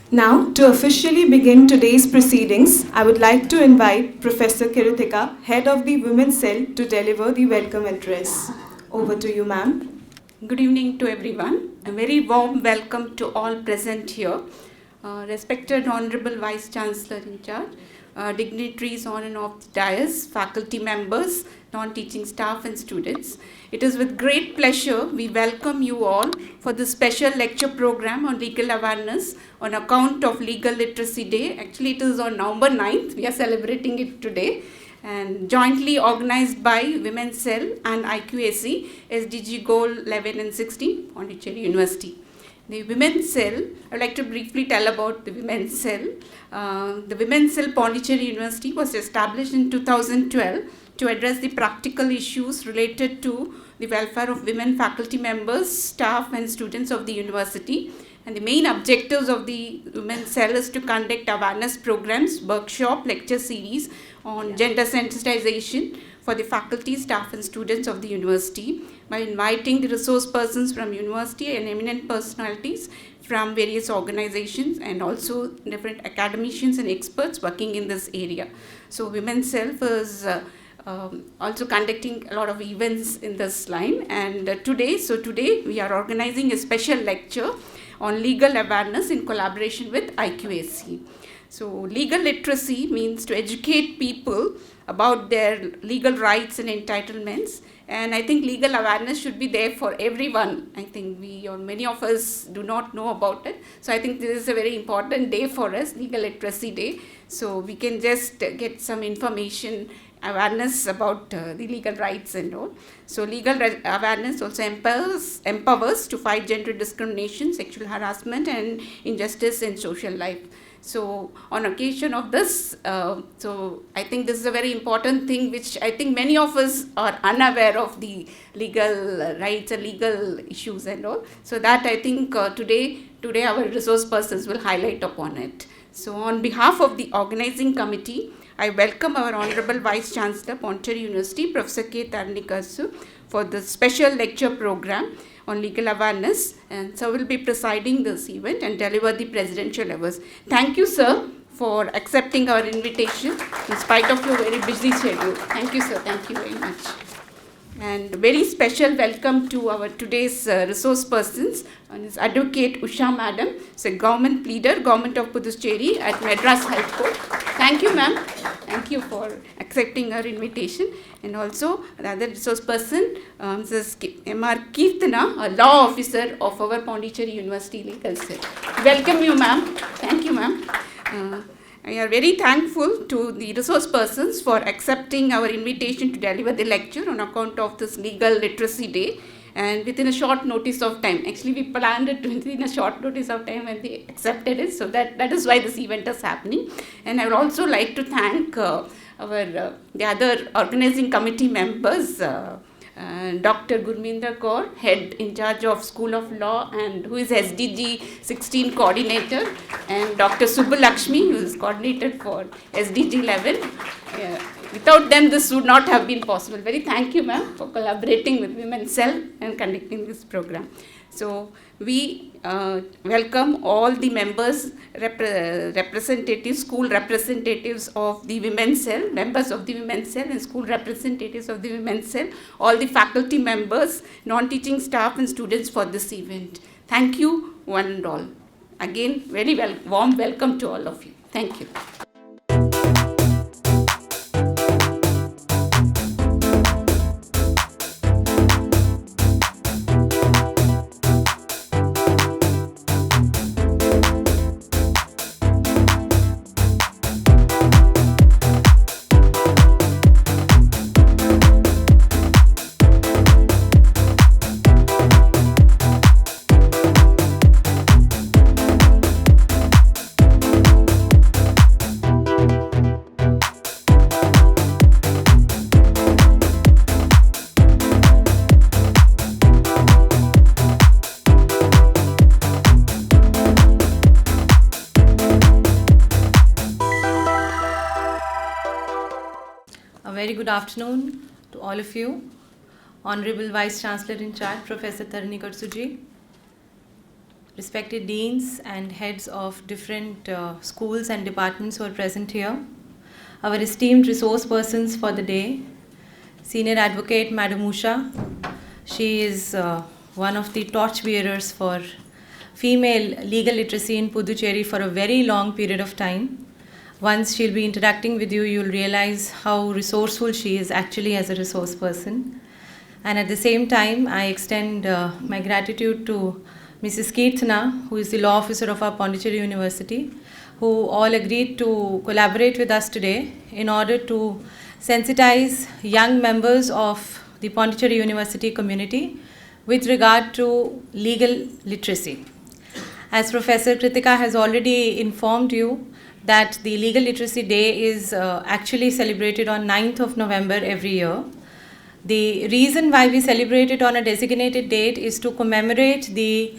Now, to officially begin today's proceedings, I would like to invite Professor Kiritika, Head of the Women's Cell, to deliver the welcome address. Over to you, ma'am. Good evening to everyone. A very warm welcome to all present here. Respected Honorable Vice Chancellor in charge, dignitaries on and off the dais, faculty members, non-teaching staff and students. It is with great pleasure we welcome you all for this special lecture program on legal awareness on account of Legal Literacy Day. Actually, it is on November 9th. We are celebrating it today. And jointly organized by Women's Cell and IQAC, SDG Goal 11 and 16, Pondicherry University. The Women's Cell, I would like to briefly tell about the Women's Cell. The Women's Cell Pondicherry University was established in 2012 to address the practical issues related to the welfare of women faculty members, staff and students of the university. And the main objectives of the Women's Cell is to conduct awareness programs, workshop, lecture series on gender sensitization for the faculty, staff and students of the university by inviting the resource persons from university and eminent personalities from various organizations and also different academicians and experts working in this area. So Women's Cell is also conducting a lot of events in this line, and today we are organizing a special lecture on legal awareness in collaboration with IQAC. So legal literacy means to educate people about their legal rights and entitlements, and I think legal awareness should be there for everyone. I think we or many of us do not know about it, so I think this is a very important day for us, Legal Literacy Day, so we can just get some information, awareness about the legal rights and all. So legal awareness also empowers to fight gender discrimination, sexual harassment and injustice in social life. So on occasion of this, so I think this is a very important thing which I think many of us are unaware of, the legal rights and legal issues and all. So that I think today our resource persons will highlight upon it. So on behalf of the organizing committee, I welcome our Honorable Vice Chancellor, Pondicherry University, Professor K. Tarnikarsu, for the special lecture program on legal awareness, and so will be presiding this event and deliver the presidential address. Thank you, sir, for accepting our invitation in spite of your very busy schedule. Thank you, sir. Thank you very much. And very special welcome to our today's resource persons, and is Advocate Usha Madam, a government pleader, Government of Pondicherry at Madras High Court. Thank you, ma'am. Thank you for accepting our invitation. And also the other resource person, Mrs. M.R. Kirtana, a law officer of our Pondicherry University Legal Cell. Welcome you, ma'am. Thank you, ma'am. We are very thankful to the resource persons for accepting our invitation to deliver the lecture on account of this Legal Literacy Day, and within a short notice of time. Actually, we planned it within a short notice of time and they accepted it, so that is why this event is happening. And I would also like to thank the other organizing committee members, Dr. Gurminder Kaur, head in charge of School of Law and who is SDG 16 coordinator, and Dr. Subbu Lakshmi, who is coordinator for SDG 11. Without them, this would not have been possible. Very thank you, ma'am, for collaborating with Women's Cell and conducting this program. So we welcome all the members, representatives, school representatives of the Women's Cell, members of the Women's Cell and school representatives of the Women's Cell, all the faculty members, non-teaching staff and students for this event. Thank you, one and all. Again, very warm welcome to all of you. Thank you. Very good afternoon to all of you. Honorable Vice Chancellor in charge, Professor Tarnikarsu ji, respected deans and heads of different schools and departments who are present here, our esteemed resource persons for the day, Senior Advocate Madam Usha. She is one of the torchbearers for female legal literacy in Puducherry for a very long period of time. Once she'll be interacting with you, you'll realize how resourceful she is actually as a resource person. And at the same time, I extend my gratitude to Mrs. Keerthana, who is the law officer of our Pondicherry University, who all agreed to collaborate with us today in order to sensitize young members of the Pondicherry University community with regard to legal literacy. As Professor Kritika has already informed you, that the Legal Literacy Day is actually celebrated on 9th of November every year. The reason why we celebrate it on a designated date is to commemorate the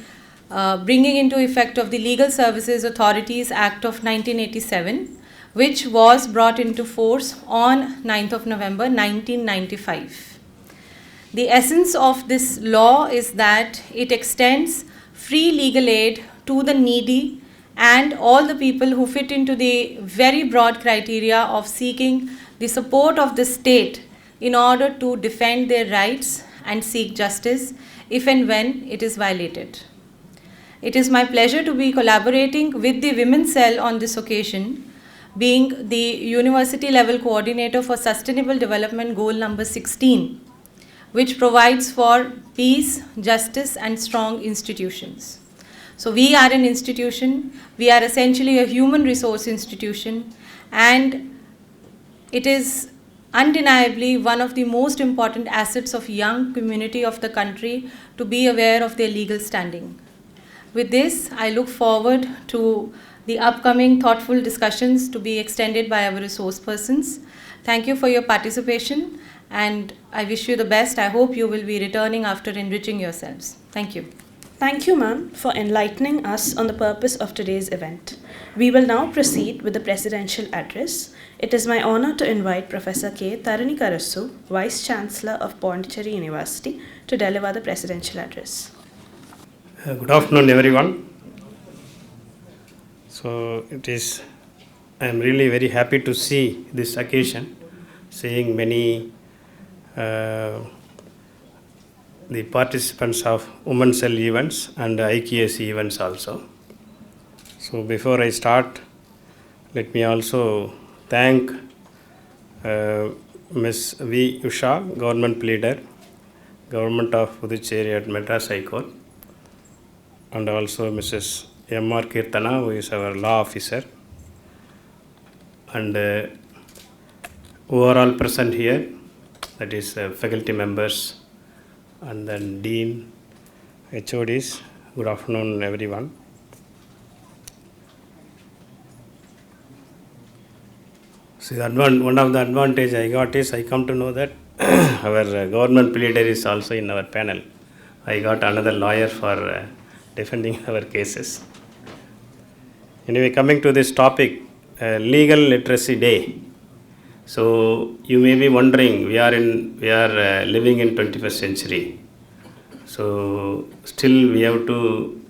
bringing into effect of the Legal Services Authorities Act of 1987, which was brought into force on 9th of November 1995. The essence of this law is that it extends free legal aid to the needy and all the people who fit into the very broad criteria of seeking the support of the state in order to defend their rights and seek justice if and when it is violated. It is my pleasure to be collaborating with the Women's Cell on this occasion, being the university level coordinator for Sustainable Development Goal number 16, which provides for peace, justice and strong institutions. So we are an institution, we are essentially a human resource institution, and it is undeniably one of the most important assets of young community of the country to be aware of their legal standing. With this, I look forward to the upcoming thoughtful discussions to be extended by our resource persons. Thank you for your participation and I wish you the best. I hope you will be returning after enriching yourselves. Thank you. Thank you, ma'am, for enlightening us on the purpose of today's event. We will now proceed with the presidential address. It is my honor to invite Professor K. Tarini Karasu, Vice Chancellor of Pondicherry University, to deliver the presidential address. Good afternoon, everyone. I am really very happy to see this occasion, seeing many the participants of Women's Cell events and IKS events also. So before I start, let me also thank Ms. V. Usha, Government Pleader, Government of Puducherry at Madras High Court, and also Mrs. M.R. Keerthana, who is our law officer, and who are all present here, that is faculty members, and then Dean, HODs. Good afternoon, everyone. See, one of the advantage I got is I come to know that our government pleader is also in our panel. I got another lawyer for defending our cases. Anyway, coming to this topic, Legal Literacy Day. So you may be wondering, we are living in 21st century. So still we have to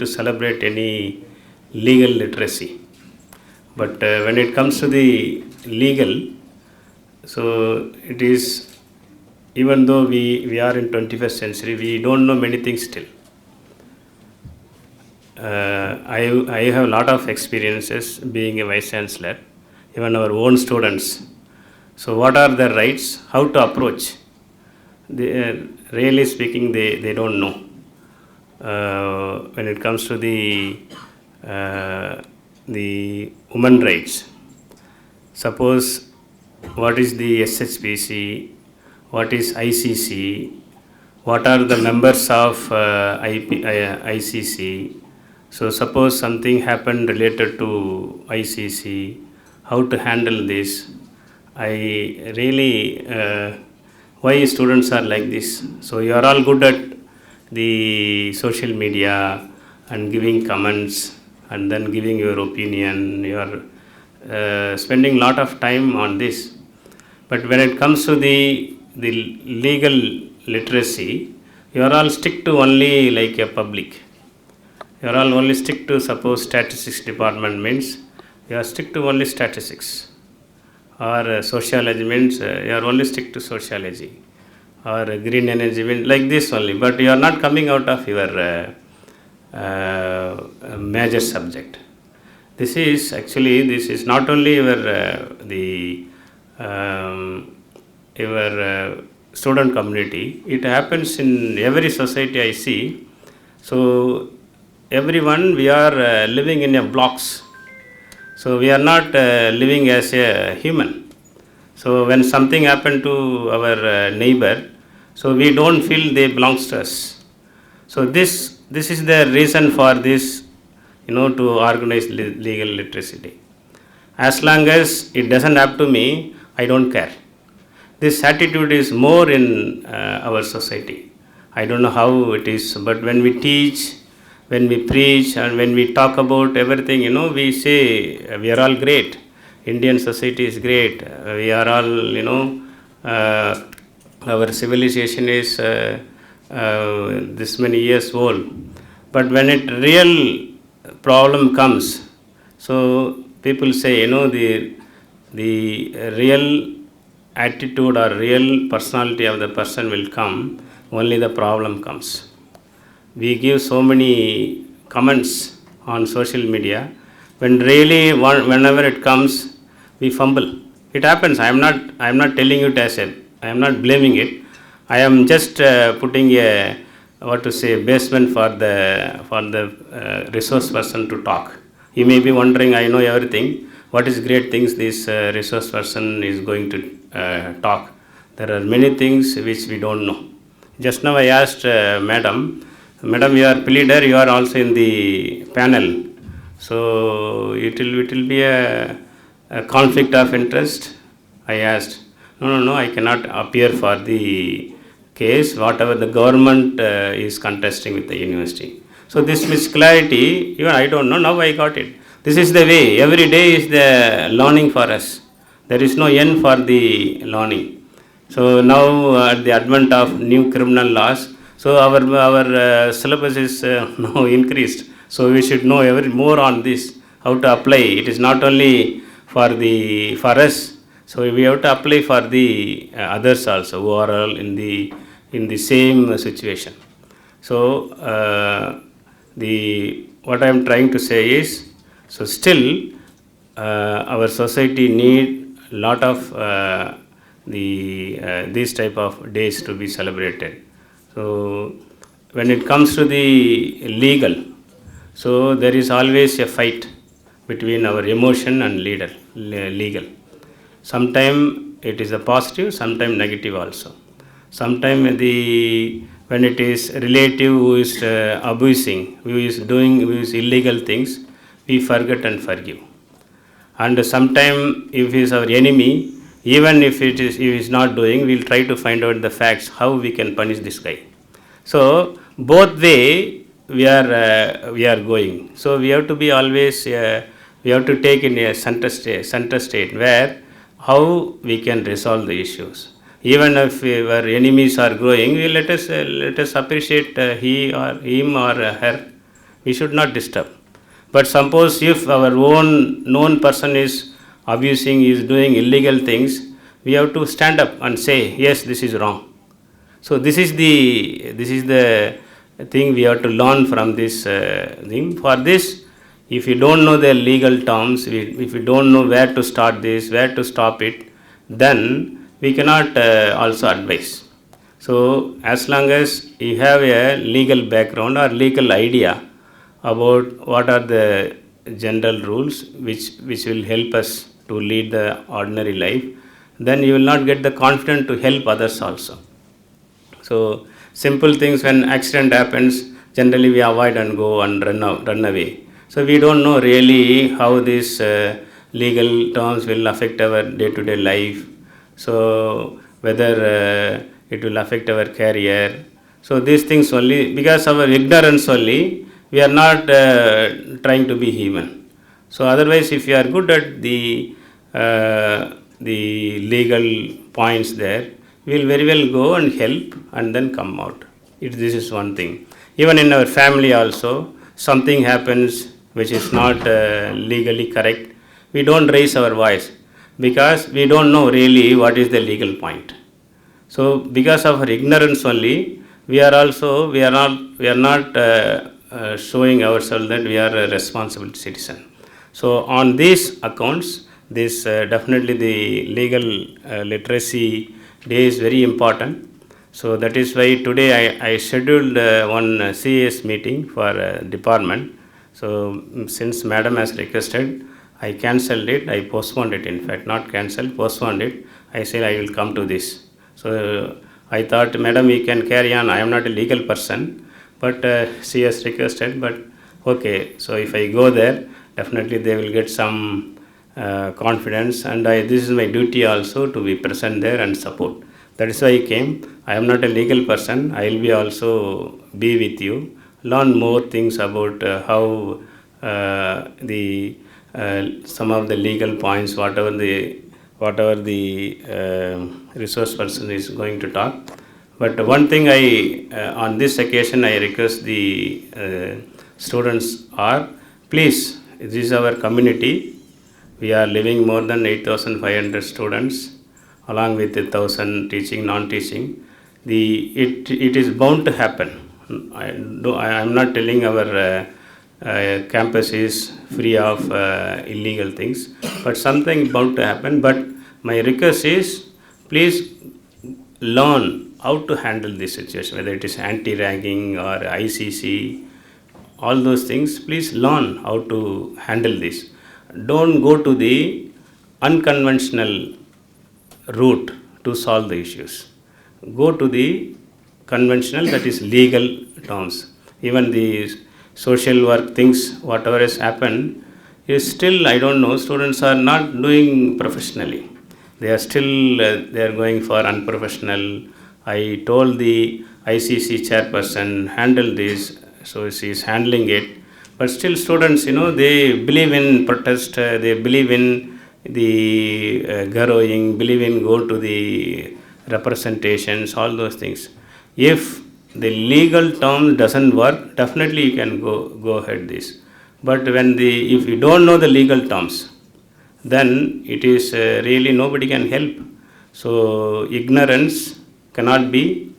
celebrate any legal literacy. But when it comes to the legal, so it is, even though we are in 21st century, we don't know many things still. I have a lot of experiences being a vice chancellor, even our own students. So what are their rights, how to approach? Really speaking, they don't know. When it comes to the women rights, suppose what is the SHPC, what is ICC, what are the members of ICC. So suppose something happened related to ICC, how to handle this. I really, why students are like this? So you are all good at the social media and giving comments and then giving your opinion. You are spending a lot of time on this. But when it comes to the legal literacy, you are all stick to only like a public. You are all only stick to, suppose statistics department means you are stick to only statistics, or sociology means you are only stick to sociology, or green energy means like this only, but you are not coming out of your major subject. This is not only your student community. It happens in every society I see. So everyone, we are living in a blocks. So we are not living as a human. So when something happened to our neighbor, so we don't feel they belongs to us. So this is the reason for this, to organize legal literacy. As long as it doesn't happen to me, I don't care. This attitude is more in our society. I don't know how it is, but when we teach, when we preach, and when we talk about everything, we say we are all great. Indian society is great. We are all, our civilization is this many years old. But when it real problem comes, so people say, the real attitude or real personality of the person will come, only the problem comes. We give so many comments on social media, when really whenever it comes, we fumble. It happens. I am not telling it as I am not blaming it. I am just putting a basement for the resource person to talk. He may be wondering, I know everything. What is great things this resource person is going to talk? There are many things which we don't know. Just now I asked Madam, you are pleader, you are also in the panel. So it will be a conflict of interest. I asked, no, I cannot appear for the case, whatever the government is contesting with the university. So this misclarity, even I don't know, now I got it. This is the way, every day is the learning for us. There is no end for the learning. So now at the advent of new criminal laws, so our syllabus is now increased. So we should know more on this, how to apply. It is not only for us. So we have to apply for the others also who are all in the same situation. So what I am trying to say is, so still our society need lot of these type of days to be celebrated. So when it comes to the legal, so there is always a fight between our emotion and legal. Sometimes it is a positive, sometimes negative also. Sometimes when it is relative who is abusing, who is illegal things, we forget and forgive. And sometimes if he is our enemy, even if he is not doing, we will try to find out the facts, how we can punish this guy. So both way we are going. So we have to be always, we have to take in a center state where how we can resolve the issues. Even if our enemies are growing, let us appreciate him or her. We should not disturb. But suppose if our own known person is abusing, is doing illegal things, we have to stand up and say, yes, this is wrong. So this is the thing we have to learn from this thing. For this, if you don't know the legal terms, if you don't know where to start this, where to stop it, then we cannot also advise. So as long as you have a legal background or legal idea about what are the general rules which will help us to lead the ordinary life, then you will not get the confidence to help others also. So simple things, when accident happens, generally we avoid and go and run away. So we don't know really how these legal terms will affect our day-to-day life. So whether it will affect our career. So these things only, because of our ignorance only, we are not trying to be human. So otherwise, if you are good at the legal points there, we will very well go and help and then come out. This is one thing. Even in our family also, something happens which is not legally correct, we don't raise our voice because we don't know really what is the legal point. So because of our ignorance only, we are not showing ourselves that we are a responsible citizen. So on these accounts, this definitely the legal literacy day is very important. So that is why today I scheduled one CAS meeting for department. So since madam has requested, I cancelled it. I postponed it. In fact, not cancelled, postponed it. I said I will come to this. So I thought, madam, we can carry on. I am not a legal person, but she has requested. But okay, so if I go there, definitely they will get some confidence, and this is my duty also to be present there and support. That is why I came. I am not a legal person. I will be also be with you, learn more things about how the some of the legal points, whatever the resource person is going to talk. But one thing on this occasion I request the students are, please, this is our community. We are living more than 8,500 students, along with 1,000 teaching, non-teaching. It is bound to happen. I am not telling our campus is free of illegal things, but something bound to happen. But my request is, please learn how to handle this situation, whether it is anti-ragging or ICC, all those things. Please learn how to handle this. Don't go to the unconventional route to solve the issues. Go to the conventional, that is legal terms. Even the social work things, whatever has happened, is still, I don't know, students are not doing professionally. They are still, they are going for unprofessional. I told the ICC chairperson, handle this, so she is handling it. But still students, they believe in protest, they believe in the garrowing, believe in go to the representations, all those things. If the legal term doesn't work, definitely you can go ahead this. But if you don't know the legal terms, then it is really nobody can help. So ignorance cannot be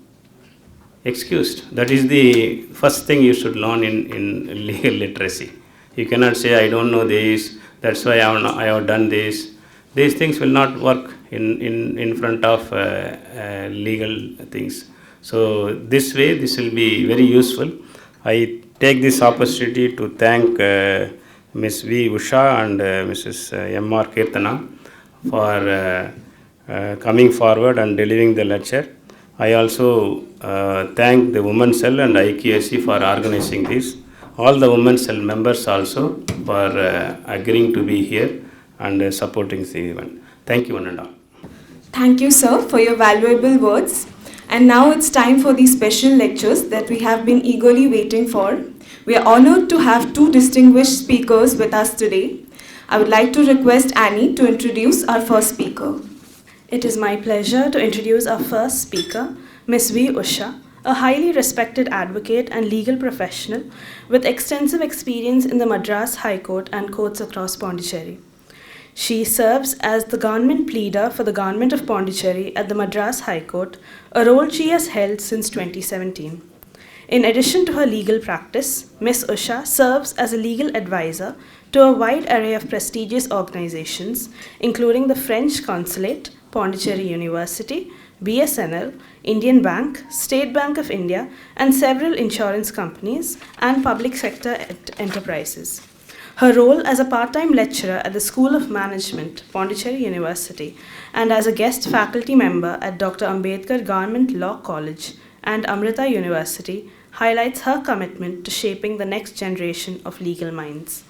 excused. That is the first thing you should learn in legal literacy. You cannot say, I don't know this, that's why I have done this. These things will not work in front of legal things. So this way, this will be very useful. I take this opportunity to thank Ms. V. Usha and Mrs. M.R. Kirtana for coming forward and delivering the lecture. I also thank the Women's Cell and IQSC for organizing this. All the Women's Cell members also for agreeing to be here and supporting the event. Thank you, one and all. Thank you, sir, for your valuable words. And now it's time for these special lectures that we have been eagerly waiting for. We are honored to have two distinguished speakers with us today. I would like to request Annie to introduce our first speaker. It is my pleasure to introduce our first speaker, Ms. V. Usha, a highly respected advocate and legal professional with extensive experience in the Madras High Court and courts across Pondicherry. She serves as the government pleader for the government of Pondicherry at the Madras High Court, a role she has held since 2017. In addition to her legal practice, Ms. Usha serves as a legal advisor to a wide array of prestigious organizations, including the French Consulate, Pondicherry University, BSNL, Indian Bank, State Bank of India, and several insurance companies and public sector enterprises. Her role as a part-time lecturer at the School of Management, Pondicherry University, and as a guest faculty member at Dr. Ambedkar Government Law College and Amrita University highlights her commitment to shaping the next generation of legal minds.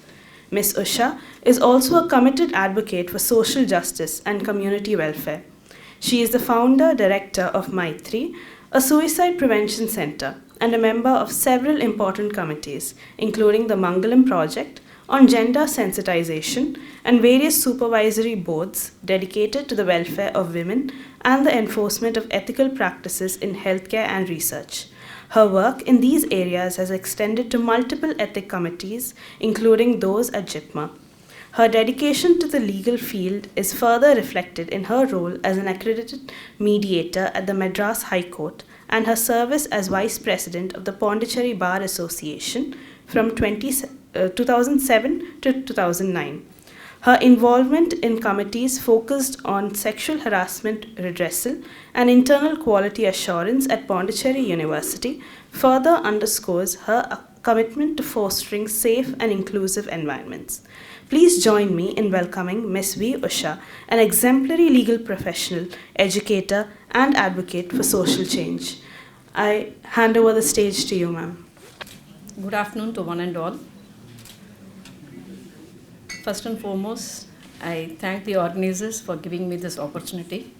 Ms. Usha is also a committed advocate for social justice and community welfare. She is the founder-director of Maitri, a suicide prevention center, and a member of several important committees, including the Mangalam Project on gender sensitization and various supervisory boards dedicated to the welfare of women and the enforcement of ethical practices in healthcare and research. Her work in these areas has extended to multiple ethic committees, including those at JITMA. Her dedication to the legal field is further reflected in her role as an accredited mediator at the Madras High Court and her service as Vice President of the Pondicherry Bar Association from 2007 to 2009. Her involvement in committees focused on sexual harassment redressal and internal quality assurance at Pondicherry University further underscores her commitment to fostering safe and inclusive environments. Please join me in welcoming Ms. V. Usha, an exemplary legal professional, educator, and advocate for social change. I hand over the stage to you, ma'am. Good afternoon to one and all. First and foremost, I thank the organizers for giving me this opportunity.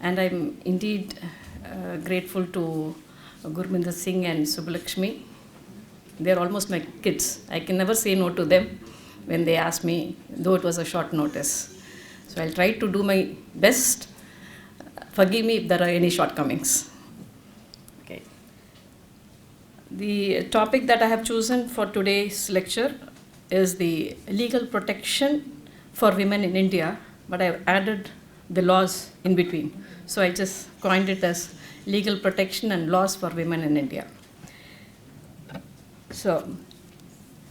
And I'm indeed grateful to Gurminder Singh and Subbalakshmi. They're almost my kids. I can never say no to them when they ask me, though it was a short notice. So I'll try to do my best. Forgive me if there are any shortcomings. Okay. The topic that I have chosen for today's lecture is the legal protection for women in India, but I've added the laws in between. So I just coined it as legal protection and laws for women in India. So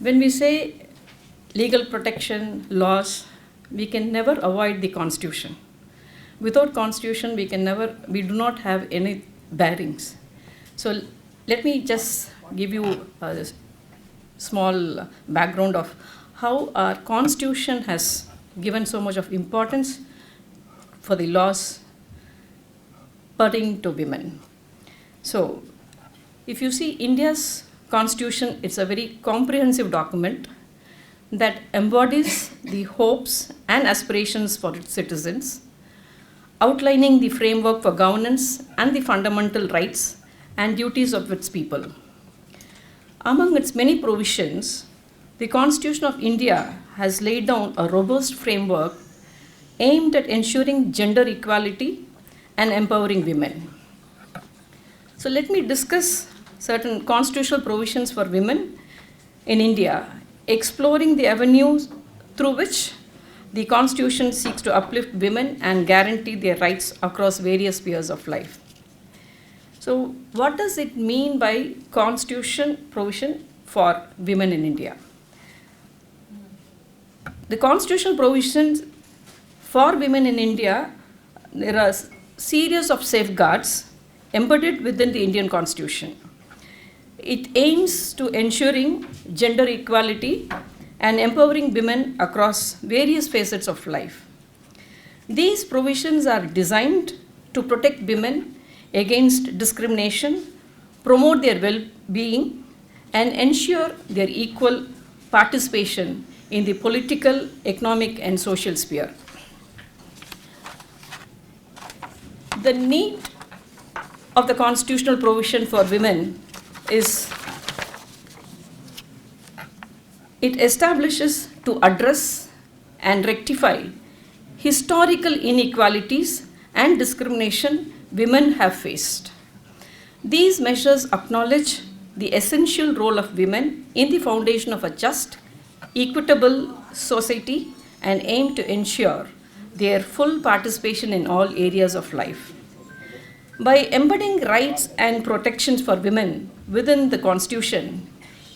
when we say legal protection, laws, we can never avoid the constitution. Without constitution, we do not have any bearings. So let me just give you a small background of how our constitution has given so much of importance for the laws pertaining to women. So if you see India's constitution, it's a very comprehensive document that embodies the hopes and aspirations for its citizens, outlining the framework for governance and the fundamental rights and duties of its people. Among its many provisions, the Constitution of India has laid down a robust framework aimed at ensuring gender equality and empowering women. So let me discuss certain constitutional provisions for women in India, exploring the avenues through which the Constitution seeks to uplift women and guarantee their rights across various spheres of life. So what does it mean by Constitution provision for women in India? The constitutional provisions for women in India, there are a series of safeguards embedded within the Indian Constitution. It aims to ensuring gender equality and empowering women across various facets of life. These provisions are designed to protect women against discrimination, promote their well-being, and ensure their equal participation in the political, economic, and social sphere. The need of the constitutional provision for women is it establishes to address and rectify historical inequalities and discrimination women have faced. These measures acknowledge the essential role of women in the foundation of a just, equitable society and aim to ensure their full participation in all areas of life. By embedding rights and protections for women within the Constitution,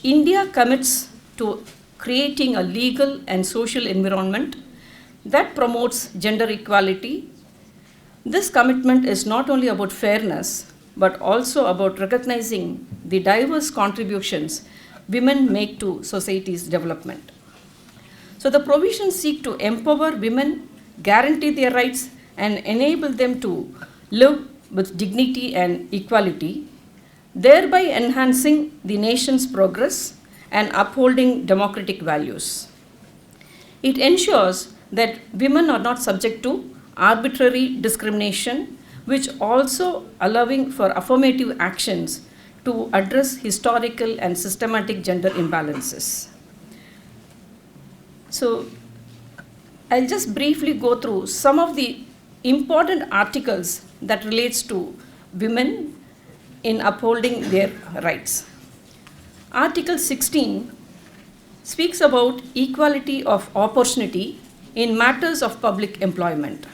India commits to creating a legal and social environment that promotes gender equality. This commitment is not only about fairness, but also about recognizing the diverse contributions women make to society's development. So the provisions seek to empower women, guarantee their rights, and enable them to live with dignity and equality, thereby enhancing the nation's progress and upholding democratic values. It ensures that women are not subject to arbitrary discrimination, which also allowing for affirmative actions to address historical and systematic gender imbalances. So I'll just briefly go through some of the important articles that relates to women in upholding their rights. Article 16 speaks about equality of opportunity in matters of public employment.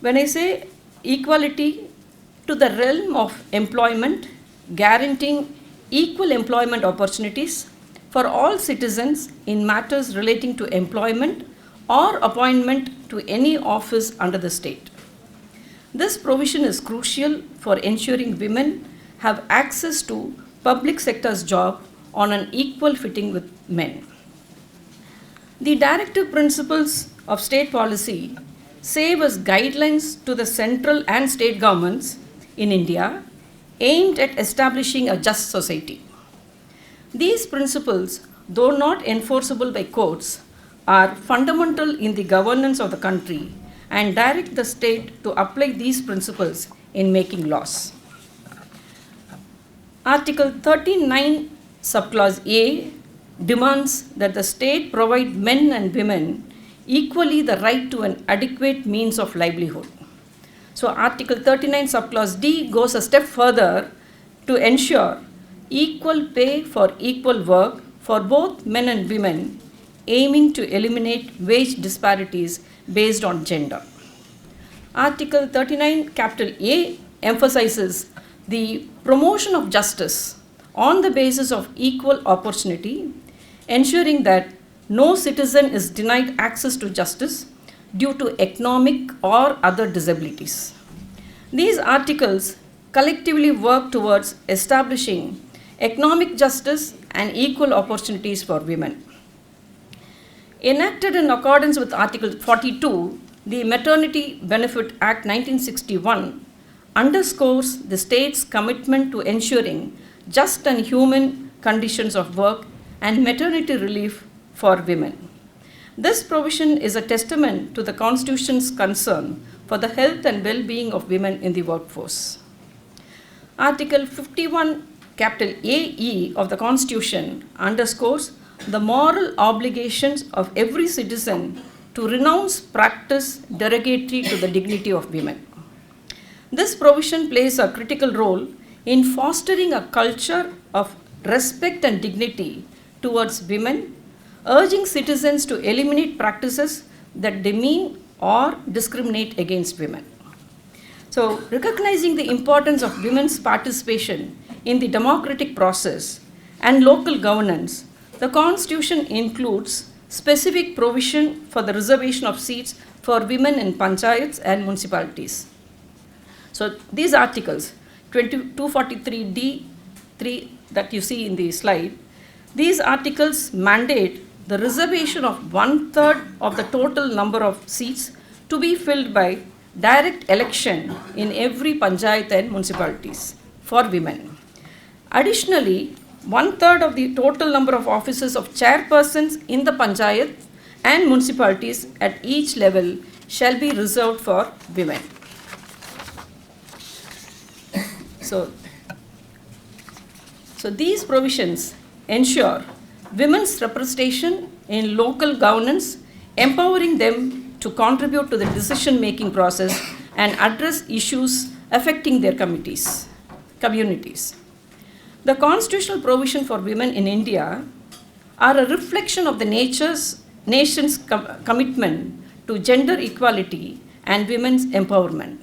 When I say equality to the realm of employment, guaranteeing equal employment opportunities for all citizens in matters relating to employment or appointment to any office under the state. This provision is crucial for ensuring women have access to public sector's job on an equal footing with men. The directive principles of state policy serve as guidelines to the central and state governments in India aimed at establishing a just society. These principles, though not enforceable by courts, are fundamental in the governance of the country and direct the state to apply these principles in making laws. Article 39, subclause A, demands that the state provide men and women equally the right to an adequate means of livelihood. So Article 39, subclause D goes a step further to ensure equal pay for equal work for both men and women, aiming to eliminate wage disparities based on gender. Article 39, capital A emphasizes the promotion of justice on the basis of equal opportunity, ensuring that no citizen is denied access to justice due to economic or other disabilities. These articles collectively work towards establishing economic justice and equal opportunities for women. Enacted in accordance with Article 42, the Maternity Benefit Act 1961 underscores the state's commitment to ensuring just and human conditions of work and maternity relief for women. This provision is a testament to the Constitution's concern for the health and well-being of women in the workforce. Article 51, capital AE of the Constitution underscores the moral obligations of every citizen to renounce practice derogatory to the dignity of women. This provision plays a critical role in fostering a culture of respect and dignity towards women, urging citizens to eliminate practices that demean or discriminate against women. So, recognizing the importance of women's participation in the democratic process and local governance, the Constitution includes specific provision for the reservation of seats for women in panchayats and municipalities. So, these articles, 243D3 that you see in the slide, these articles mandate the reservation of 1/3 of the total number of seats to be filled by direct election in every panchayat and municipalities for women. Additionally, 1/3 of the total number of offices of chairpersons in the panchayat and municipalities at each level shall be reserved for women. So these provisions ensure women's representation in local governance, empowering them to contribute to the decision-making process and address issues affecting their communities. The constitutional provision for women in India are a reflection of the nation's commitment to gender equality and women's empowerment.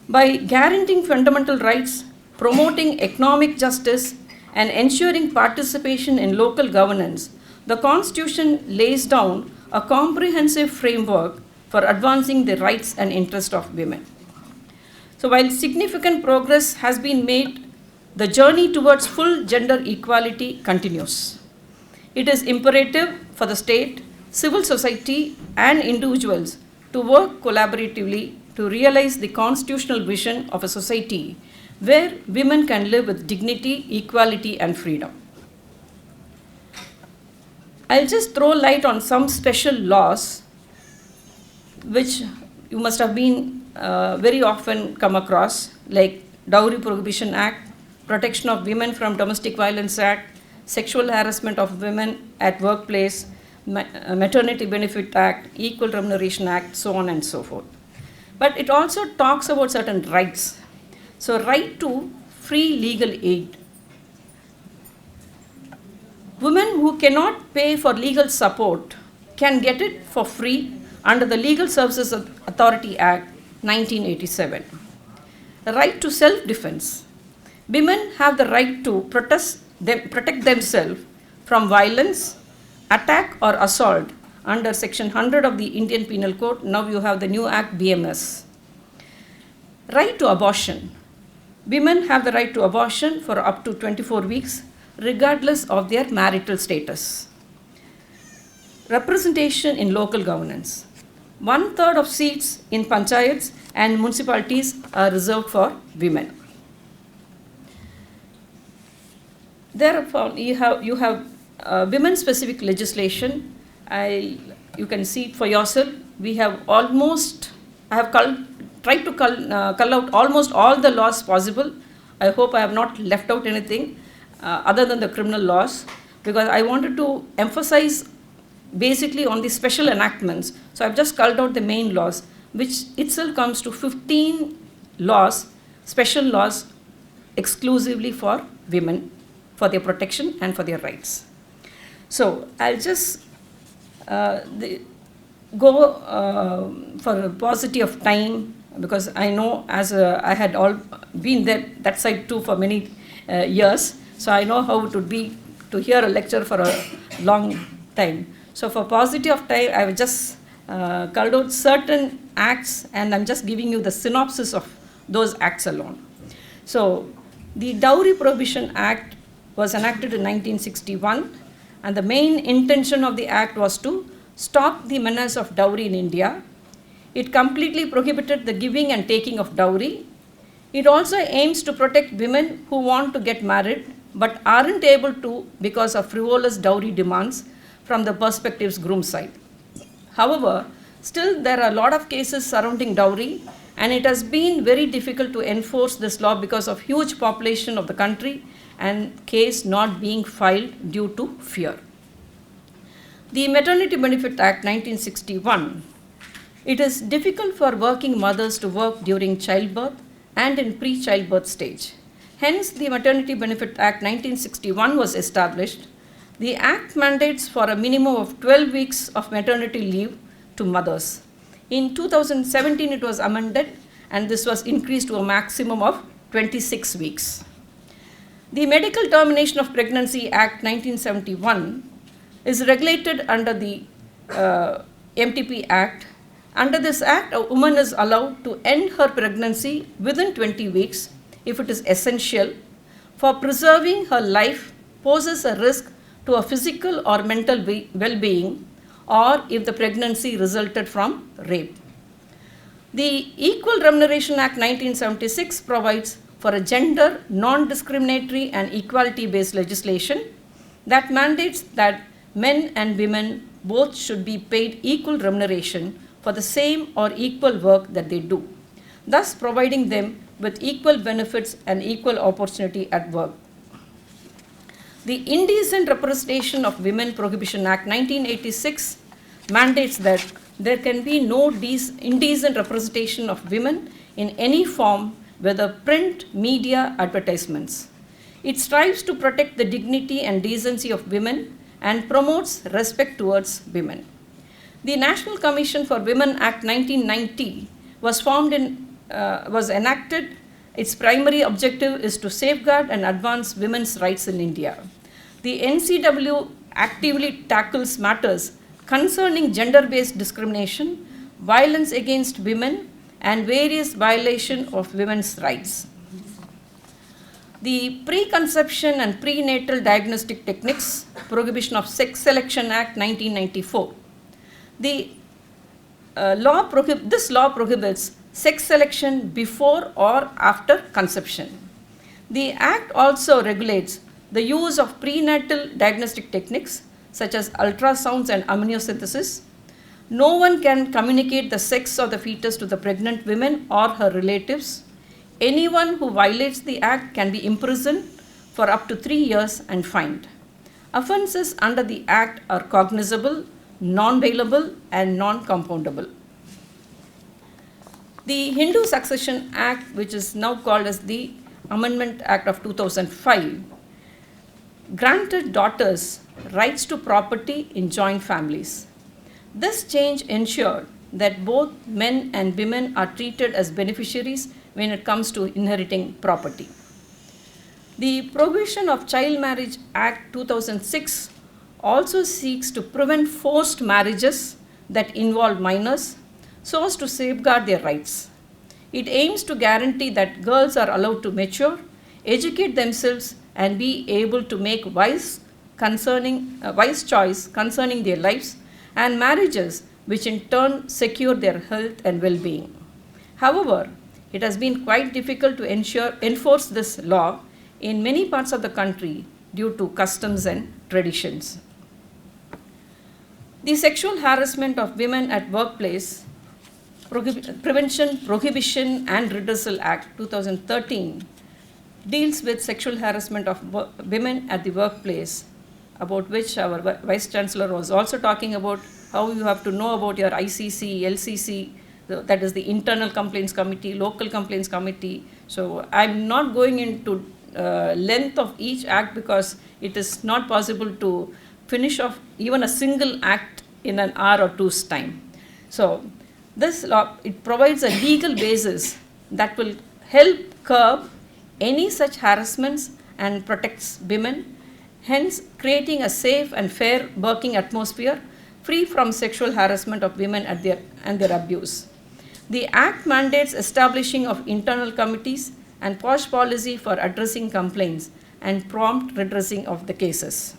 By guaranteeing fundamental rights, promoting economic justice, and ensuring participation in local governance, the Constitution lays down a comprehensive framework for advancing the rights and interests of women. So while significant progress has been made, the journey towards full gender equality continues. It is imperative for the state, civil society, and individuals to work collaboratively to realize the constitutional vision of a society where women can live with dignity, equality, and freedom. I'll just throw light on some special laws which you must have been very often come across, like Dowry Prohibition Act, Protection of Women from Domestic Violence Act, Sexual Harassment of Women at Workplace, Maternity Benefit Act, Equal Remuneration Act, so on and so forth. But it also talks about certain rights. So, right to free legal aid. Women who cannot pay for legal support can get it for free under the Legal Services Authority Act 1987. The right to self-defense. Women have the right to protect themselves from violence, attack or assault under Section 100 of the Indian Penal Code. Now you have the new Act BMS. Right to abortion. Women have the right to abortion for up to 24 weeks regardless of their marital status. Representation in local governance. 1/3 of seats in panchayats and municipalities are reserved for women. Therefore, you have women-specific legislation. You can see it for yourself. We have I have tried to cull out almost all the laws possible. I hope I have not left out anything other than the criminal laws, because I wanted to emphasize basically on the special enactments. So I've just culled out the main laws, which itself comes to 15 laws, special laws exclusively for women, for their protection and for their rights. So I'll just go for a paucity of time, because I know I had all been that side too for many years, so I know how it would be to hear a lecture for a long time. So for paucity of time, I have just culled out certain acts, and I'm just giving you the synopsis of those acts alone. So the Dowry Prohibition Act was enacted in 1961, and the main intention of the act was to stop the menace of dowry in India. It completely prohibited the giving and taking of dowry. It also aims to protect women who want to get married but aren't able to because of frivolous dowry demands from the prospective's groom side. However, still there are a lot of cases surrounding dowry, and it has been very difficult to enforce this law because of huge population of the country and case not being filed due to fear. The Maternity Benefit Act 1961. It is difficult for working mothers to work during childbirth and in pre-childbirth stage. Hence, the Maternity Benefit Act 1961 was established. The Act mandates for a minimum of 12 weeks of maternity leave to mothers. In 2017, it was amended, and this was increased to a maximum of 26 weeks. The Medical Termination of Pregnancy Act 1971 is regulated under the MTP Act. Under this act, a woman is allowed to end her pregnancy within 20 weeks if it is essential for preserving her life, poses a risk to a physical or mental well-being, or if the pregnancy resulted from rape. The Equal Remuneration Act 1976 provides for a gender non-discriminatory and equality-based legislation that mandates that men and women both should be paid equal remuneration for the same or equal work that they do, thus providing them with equal benefits and equal opportunity at work. The Indecent Representation of Women Prohibition Act 1986 mandates that there can be no indecent representation of women in any form, whether print, media, advertisements. It strives to protect the dignity and decency of women and promotes respect towards women. The National Commission for Women Act 1990 was enacted. Its primary objective is to safeguard and advance women's rights in India. The NCW actively tackles matters concerning gender-based discrimination, violence against women, and various violations of women's rights. The Preconception and Prenatal Diagnostic Techniques Prohibition of Sex Selection Act 1994. This law prohibits sex selection before or after conception. The Act also regulates the use of prenatal diagnostic techniques such as ultrasounds and amniocentesis. No one can communicate the sex of the fetus to the pregnant woman or her relatives. Anyone who violates the Act can be imprisoned for up to 3 years and fined. Offences under the Act are cognizable, non-bailable, and non-compoundable. The Hindu Succession Act, which is now called as the Amendment Act of 2005, granted daughters rights to property in joint families. This change ensured that both men and women are treated as beneficiaries when it comes to inheriting property. The Prohibition of Child Marriage Act 2006 also seeks to prevent forced marriages that involve minors so as to safeguard their rights. It aims to guarantee that girls are allowed to mature, educate themselves, and be able to make wise choice concerning their lives and marriages, which in turn secure their health and well-being. However, it has been quite difficult to enforce this law in many parts of the country due to customs and traditions. The Sexual Harassment of Women at Workplace Prevention, Prohibition and Redressal Act 2013 deals with sexual harassment of women at the workplace, about which our Vice Chancellor was also talking about how you have to know about your ICC, LCC, that is the Internal Complaints Committee, Local Complaints Committee. So I'm not going into length of each act because it is not possible to finish off even a single act in an hour or two's time. So this law, it provides a legal basis that will help curb any such harassments and protects women, hence creating a safe and fair working atmosphere free from sexual harassment of women and their abuse. The Act mandates establishing of internal committees and posh policy for addressing complaints and prompt redressing of the cases.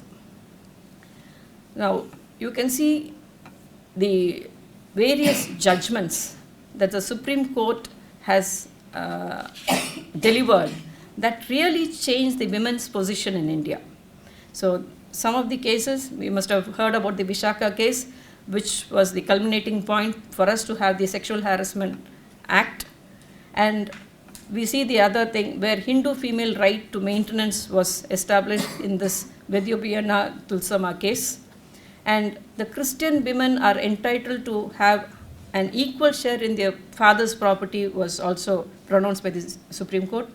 Now, you can see the various judgments that the Supreme Court has delivered that really changed the women's position in India. So some of the cases, we must have heard about the Vishaka case, which was the culminating point for us to have the Sexual Harassment Act. And we see the other thing where Hindu female right to maintenance was established in this Vedyobhyana Tulsama case. And the Christian women are entitled to have an equal share in their father's property was also pronounced by the Supreme Court.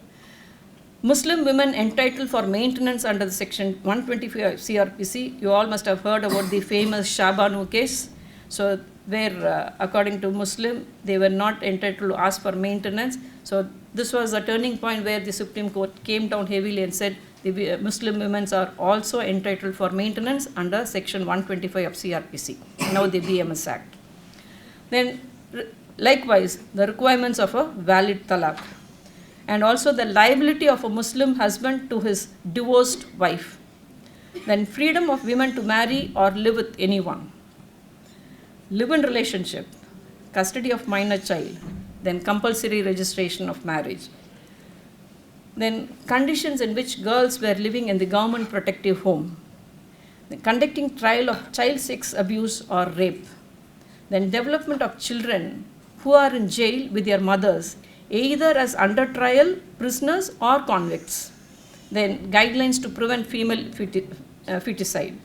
Muslim women entitled for maintenance under the section 125 CRPC, you all must have heard about the famous Shabanu case. So where according to Muslim, they were not entitled to ask for maintenance. So this was a turning point where the Supreme Court came down heavily and said the Muslim women are also entitled for maintenance under section 125 of CRPC, now the BMS Act. Then likewise, the requirements of a valid talaq, and also the liability of a Muslim husband to his divorced wife. Then freedom of women to marry or live with anyone. Live-in relationship, custody of minor child, then compulsory registration of marriage. Then conditions in which girls were living in the government protective home. Then conducting trial of child sex abuse or rape. Then development of children who are in jail with their mothers, either as under trial prisoners or convicts. Then guidelines to prevent female feticide.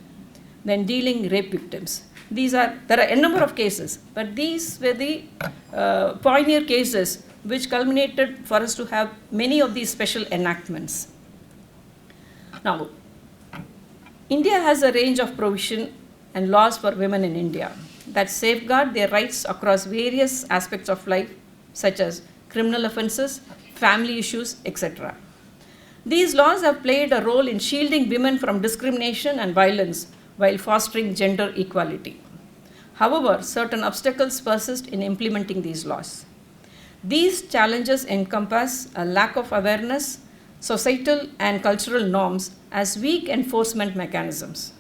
Then dealing rape victims. There are a number of cases, but these were the pioneer cases which culminated for us to have many of these special enactments. Now, India has a range of provision and laws for women in India that safeguard their rights across various aspects of life, such as criminal offences, family issues, etc. These laws have played a role in shielding women from discrimination and violence while fostering gender equality. However, certain obstacles persist in implementing these laws. These challenges encompass a lack of awareness, societal and cultural norms as weak enforcement mechanisms.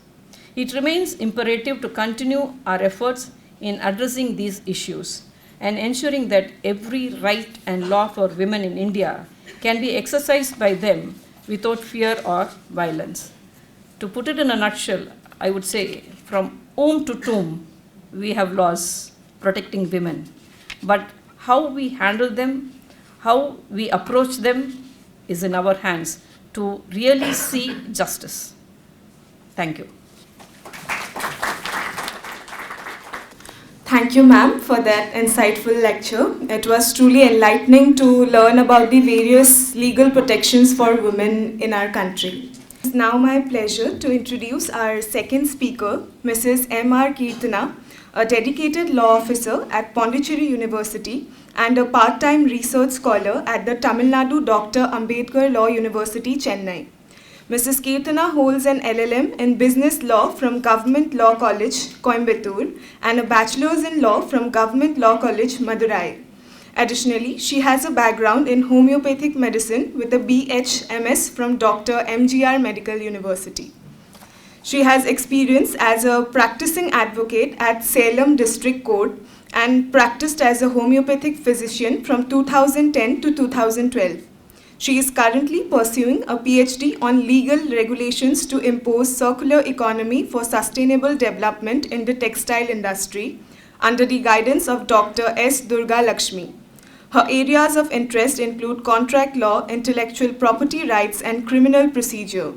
It remains imperative to continue our efforts in addressing these issues and ensuring that every right and law for women in India can be exercised by them without fear or violence. To put it in a nutshell, I would say from womb to tomb, we have laws protecting women. But how we handle them, how we approach them is in our hands to really see justice. Thank you. Thank you, ma'am, for that insightful lecture. It was truly enlightening to learn about the various legal protections for women in our country. It's now my pleasure to introduce our second speaker, Mrs. M.R. Kirtana, a dedicated law officer at Pondicherry University and a part-time research scholar at the Tamil Nadu Dr. Ambedkar Law University, Chennai. Mrs. Kirtana holds an LLM in Business Law from Government Law College, Coimbatore, and a Bachelor's in Law from Government Law College, Madurai. Additionally, she has a background in homeopathic medicine with a BHMS from Dr. MGR Medical University. She has experience as a practicing advocate at Salem District Court and practiced as a homeopathic physician from 2010 to 2012. She is currently pursuing a PhD on legal regulations to impose circular economy for sustainable development in the textile industry under the guidance of Dr. S. Durga Lakshmi. Her areas of interest include contract law, intellectual property rights, and criminal procedure.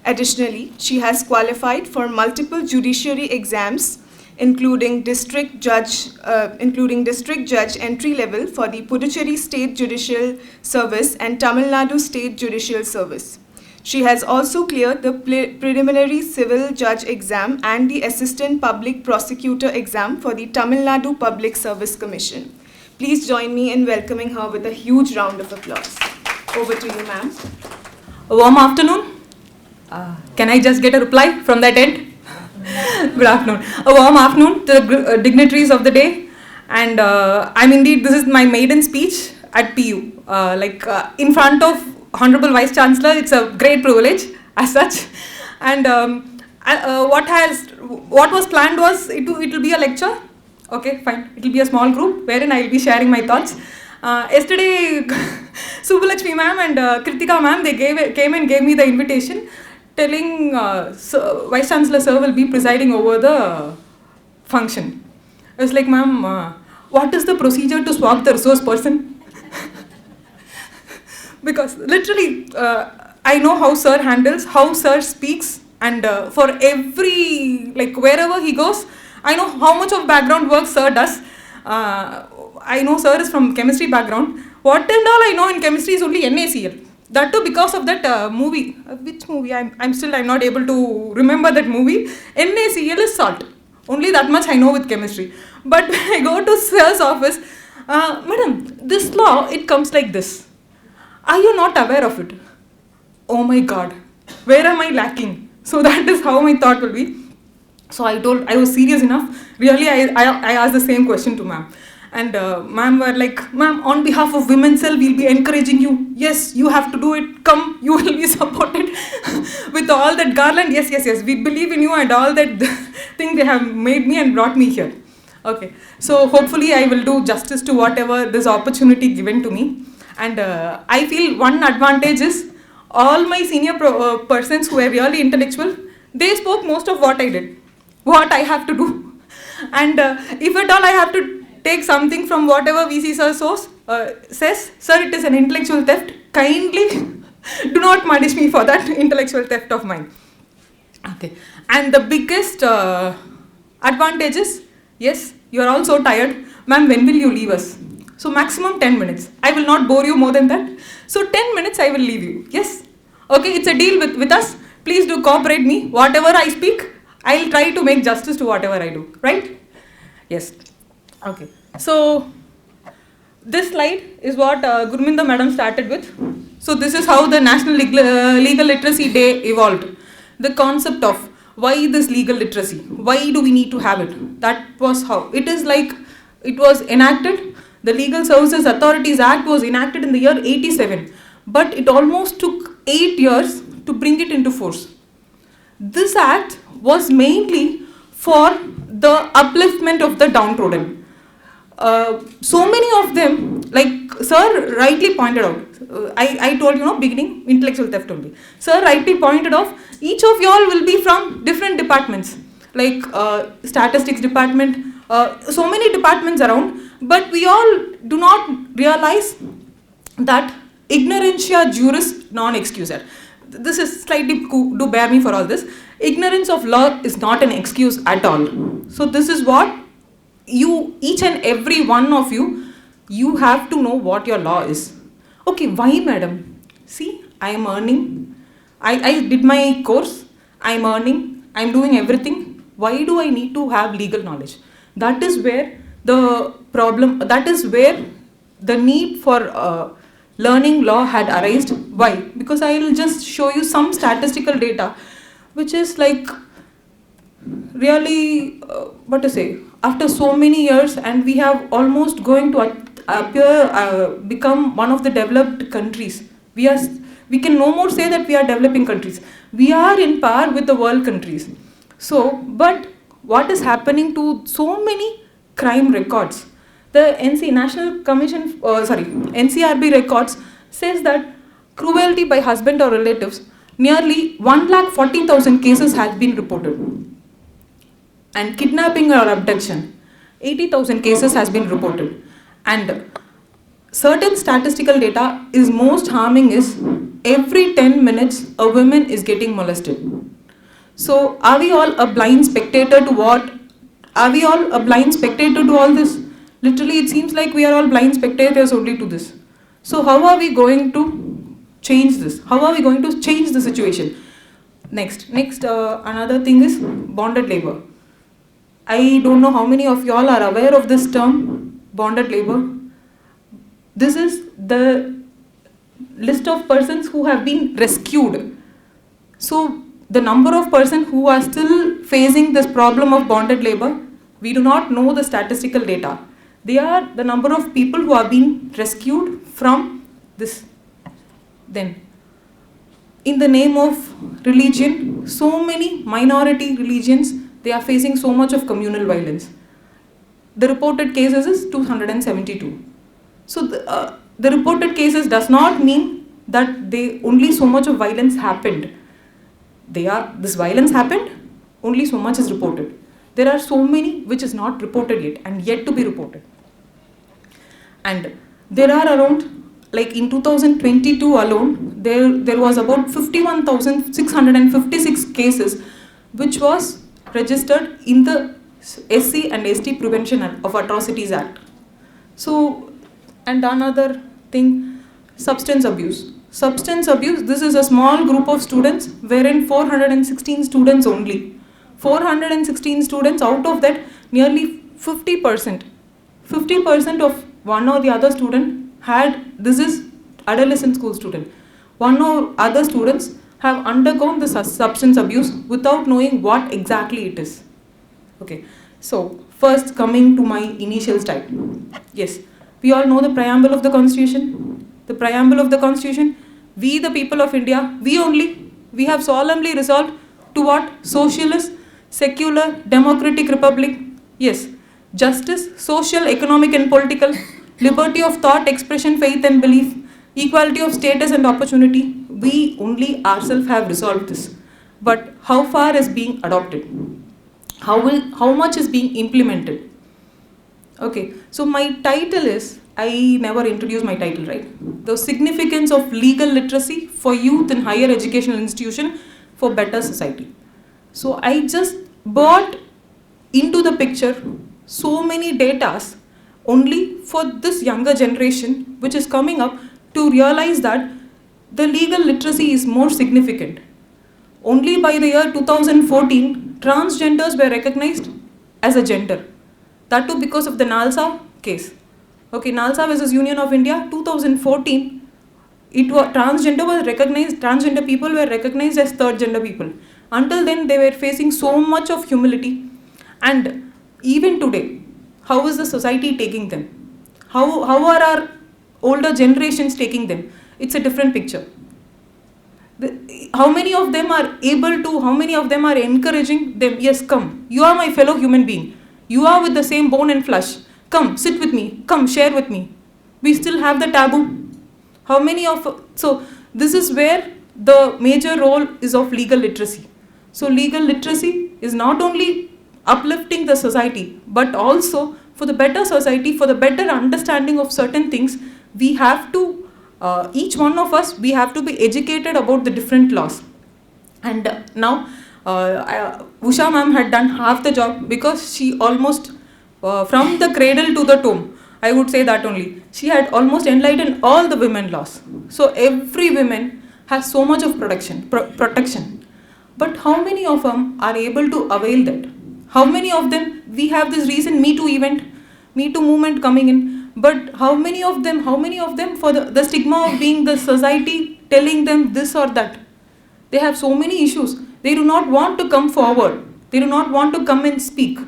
Additionally, she has qualified for multiple judiciary exams, including district judge entry level for the Puducherry State Judicial Service and Tamil Nadu State Judicial Service. She has also cleared the preliminary civil judge exam and the assistant public prosecutor exam for the Tamil Nadu Public Service Commission. Please join me in welcoming her with a huge round of applause. Over to you, ma'am. A warm afternoon. Can I just get a reply from that end? Good afternoon. A warm afternoon to the dignitaries of the day. And this is my maiden speech at PU. In front of Honorable Vice Chancellor, it's a great privilege as such. And what was planned was it will be a lecture. Okay, fine. It will be a small group wherein I will be sharing my thoughts. Yesterday, Subbalakshmi ma'am and Kritika ma'am, they came and gave me the invitation, telling Vice Chancellor sir will be presiding over the function. I was like, ma'am, what is the procedure to swap the resource person? Because literally, I know how sir handles, how sir speaks, and for every, wherever he goes, I know how much of background work sir does. I know sir is from chemistry background. What and all I know in chemistry is only NaCl. That too because of that movie. Which movie? I'm not able to remember that movie. NaCl is salt. Only that much I know with chemistry. But when I go to sir's office, madam, this law, it comes like this. Are you not aware of it? Oh my God, where am I lacking? So that is how my thought will be. So I was serious enough. Really, I asked the same question to ma'am. And ma'am were like, ma'am, on behalf of Women's Cell, we'll be encouraging you. Yes, you have to do it. Come, you will be supported. With all that garland, yes. We believe in you and all that thing they have made me and brought me here. Okay, so hopefully I will do justice to whatever this opportunity given to me. And I feel one advantage is all my senior persons who are really intellectual, they spoke most of what I did, what I have to do. And if at all I have to take something from whatever VC sir says, sir, it is an intellectual theft. Kindly do not punish me for that intellectual theft of mine. Okay. And the biggest advantage is, yes, you are all so tired. Ma'am, when will you leave us? So maximum 10 minutes. I will not bore you more than that. So 10 minutes I will leave you. Yes. Okay, it's a deal with us. Please do cooperate me. Whatever I speak, I'll try to make justice to whatever I do. Right? Yes. Okay. So this slide is what Gurminda madam started with. So this is how the National Legal Literacy Day evolved. The concept of why this legal literacy? Why do we need to have it? That was how. It is like it was enacted. The Legal Services Authorities Act was enacted in the year 87. But it almost took 8 years to bring it into force. This act was mainly for the upliftment of the downtrodden. So many of them, like sir rightly pointed out, I told beginning intellectual theft only. Sir rightly pointed out, each of y'all will be from different departments, like statistics department, so many departments around, but we all do not realize that ignorantia juris non excusa. This is slightly, do bear me for all this. Ignorance of law is not an excuse at all. So this is what you, each and every one of you, you have to know what your law is. Okay, why, madam? See, I am earning. I did my course. I am earning. I am doing everything. Why do I need to have legal knowledge? That is where the problem, that is where the need for learning law had arisen. Why? Because I will just show you some statistical data, which is like really, what to say, after so many years, and we have almost going to become one of the developed countries. We can no more say that we are developing countries. We are in par with the world countries. So, but what is happening to so many crime records? The NCRB records says that cruelty by husband or relatives, nearly 1,40,000 cases have been reported. And kidnapping or abduction, 80,000 cases has been reported. And certain statistical data is most harming is every 10 minutes a woman is getting molested. So are we all a blind spectator to what? Are we all a blind spectator to all this? Literally it seems like we are all blind spectators only to this. So how are we going to change this? How are we going to change the situation? Next, another thing is bonded labor. I don't know how many of y'all are aware of this term, bonded labor. This is the list of persons who have been rescued. So the number of persons who are still facing this problem of bonded labor, we do not know the statistical data. They are the number of people who have been rescued from this. Then, in the name of religion, so many minority religions, they are facing so much of communal violence. The reported cases is 272. So the reported cases does not mean that only so much of violence happened. This violence happened, only so much is reported. There are so many which is not reported yet and yet to be reported. And there are around, like in 2022 alone, there was about 51,656 cases which was registered in the SC and ST Prevention of Atrocities Act. So, and another thing, substance abuse. Substance abuse, this is a small group of students wherein 416 students only. 416 students, out of that nearly 50% of one or the other student this is adolescent school student. One or other students have undergone the substance abuse without knowing what exactly it is. Okay, so first coming to my initial slide. Yes, we all know the preamble of the Constitution. The preamble of the Constitution, we the people of India, we have solemnly resolved to what? Socialist, secular, democratic republic. Yes, justice, social, economic and political, liberty of thought, expression, faith and belief, equality of status and opportunity. We only ourselves have resolved this. But how far is being adopted? How much is being implemented? Okay, so my title is, I never introduced my title, right? The significance of legal literacy for youth in higher educational institution for better society. So I just brought into the picture so many datas only for this younger generation which is coming up to realize that the legal literacy is more significant. Only by the year 2014, transgenders were recognized as a gender. That too because of the NALSA case. Okay, NALSA versus Union of India, 2014, transgender people were recognized as third gender people. Until then, they were facing so much of humility. And even today, how is the society taking them? How are our older generations taking them? It's a different picture. How many of them are how many of them are encouraging them? Yes, come. You are my fellow human being. You are with the same bone and flesh. Come, sit with me. Come, share with me. We still have the taboo. So this is where the major role is of legal literacy. So legal literacy is not only uplifting the society, but also for the better society, for the better understanding of certain things, we have to, each one of us, we have to be educated about the different laws. And now, Usha ma'am had done half the job because she almost from the cradle to the tomb. I would say that only. She had almost enlightened all the women laws. So every woman has so much of protection. But how many of them are able to avail that? How many of them, we have this recent Me Too event, Me Too movement coming in, but how many of them for the stigma of being the society telling them this or that? They have so many issues. They do not want to come forward. They do not want to come and speak.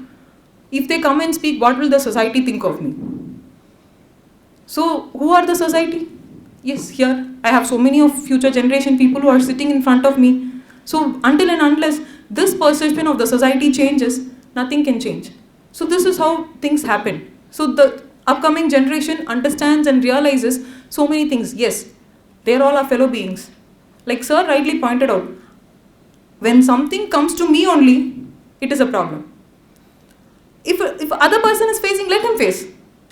If they come and speak, what will the society think of me? So, who are the society? Yes, here I have so many of future generation people who are sitting in front of me. So, until and unless this perception of the society changes, nothing can change. So, this is how things happen. So, the upcoming generation understands and realizes so many things. Yes, they are all our fellow beings. Like Sir rightly pointed out, when something comes to me only, it is a problem. If other person is facing, let him face.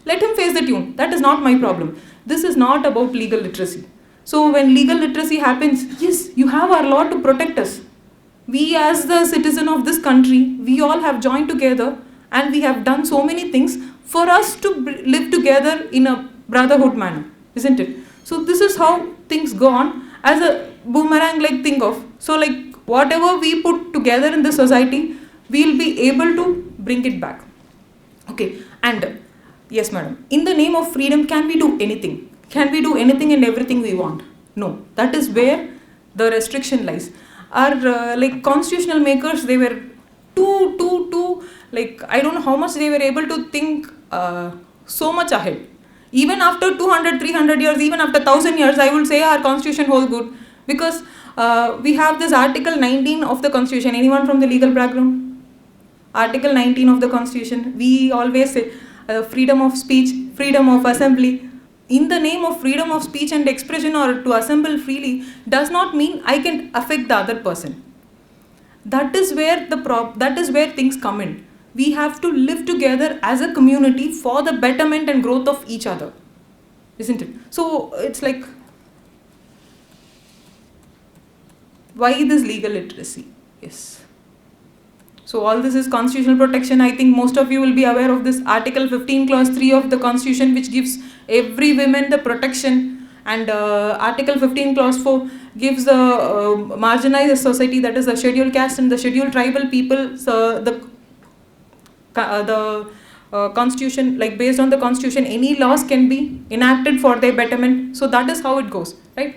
Let him face the tune. That is not my problem. This is not about legal literacy. So when legal literacy happens, yes, you have our law to protect us. We as the citizen of this country, we all have joined together and we have done so many things for us to live together in a brotherhood manner, isn't it? So this is how things go on as a boomerang like thing of. So like whatever we put together in the society, we'll be able to bring it back. Okay, and yes madam, in the name of freedom, can we do anything? Can we do anything and everything we want? No, that is where the restriction lies. Our like constitutional makers, they were too like, I don't know how much they were able to think so much ahead. Even after 200, 300 years, even after 1000 years, I will say our constitution holds good, because we have this article 19 of the constitution. Anyone from the legal background? Article 19 of the constitution, we always say freedom of speech, freedom of assembly. In the name of freedom of speech and expression or to assemble freely does not mean I can affect the other person. That is where that is where things come in. We have to live together as a community for the betterment and growth of each other, isn't it? So it's like, why this legal literacy? Yes. So all this is constitutional protection. I think most of you will be aware of this Article 15 Clause 3 of the Constitution, which gives every woman the protection, and Article 15 Clause 4 gives the marginalized society, that is the scheduled caste and the scheduled tribal people, the constitution, like based on the constitution, any laws can be enacted for their betterment. So that is how it goes, right?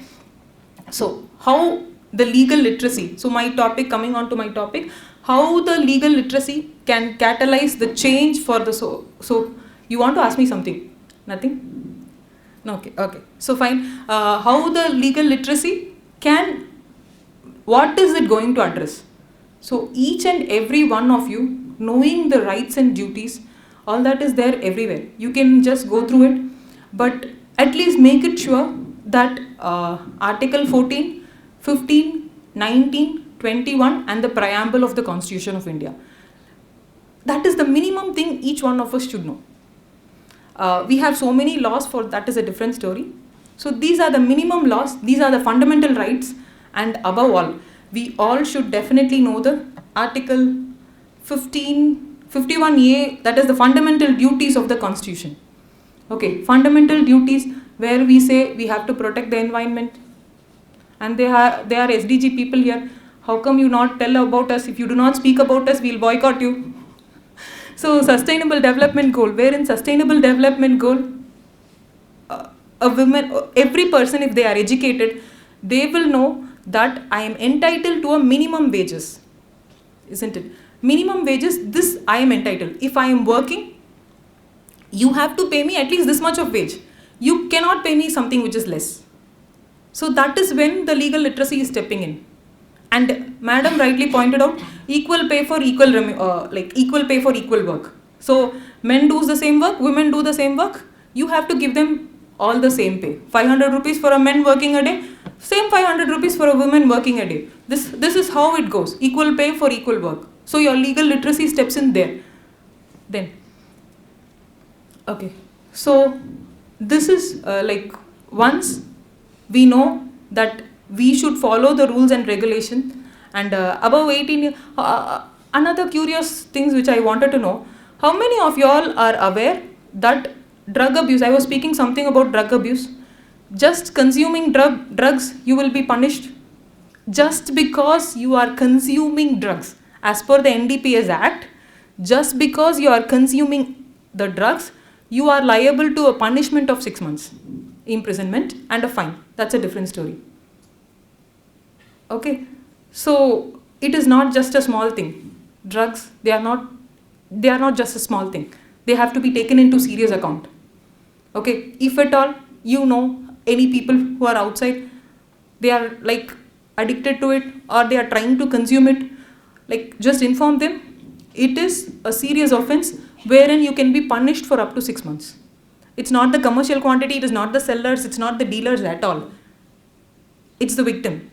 So how the legal literacy, so my topic, coming on to my topic, how the legal literacy can catalyze the change for the so you want to ask me something? Nothing? No, okay. So fine. How the legal literacy can, what is it going to address? So each and every one of you knowing the rights and duties, all that is there everywhere. You can just go through it, but at least make it sure that Article 14, 15, 19, 21 and the preamble of the Constitution of India. That is the minimum thing each one of us should know. We have so many laws for that, is a different story. So these are the minimum laws, these are the fundamental rights, and above all, we all should definitely know the Article 51A, that is the fundamental duties of the Constitution. Okay, fundamental duties where we say we have to protect the environment, and they are SDG people here. How come you not tell about us? If you do not speak about us, we'll boycott you. So sustainable development goal, where in sustainable development goal, a woman, every person, if they are educated, they will know that I am entitled to a minimum wages, isn't it? Minimum wages, this I am entitled. If I am working, you have to pay me at least this much of wage. You cannot pay me something which is less. So that is when the legal literacy is stepping in. And madam rightly pointed out, equal pay for equal pay for equal work. So men do the same work, women do the same work. You have to give them all the same pay. 500 rupees for a man working a day, same 500 rupees for a woman working a day. This is how it goes. Equal pay for equal work. So your legal literacy steps in there. Then, okay. So this is like, once we know that we should follow the rules and regulations, and above 18, another curious things which I wanted to know, How many of y'all are aware that drug abuse, I was speaking something about drug abuse, just consuming drugs, you will be punished? Just because you are consuming drugs, as per the NDPS Act, just because you are consuming the drugs, you are liable to a punishment of 6 months imprisonment and a fine. That's a different story. Okay, so it is not just a small thing. Drugs, they are not just a small thing. They have to be taken into serious account. Okay, if at all you know any people who are outside, they are like addicted to it or they are trying to consume it, like just inform them. It is a serious offense wherein you can be punished for up to 6 months. It's not the commercial quantity, it is not the sellers, it's not the dealers at all. It's the victim.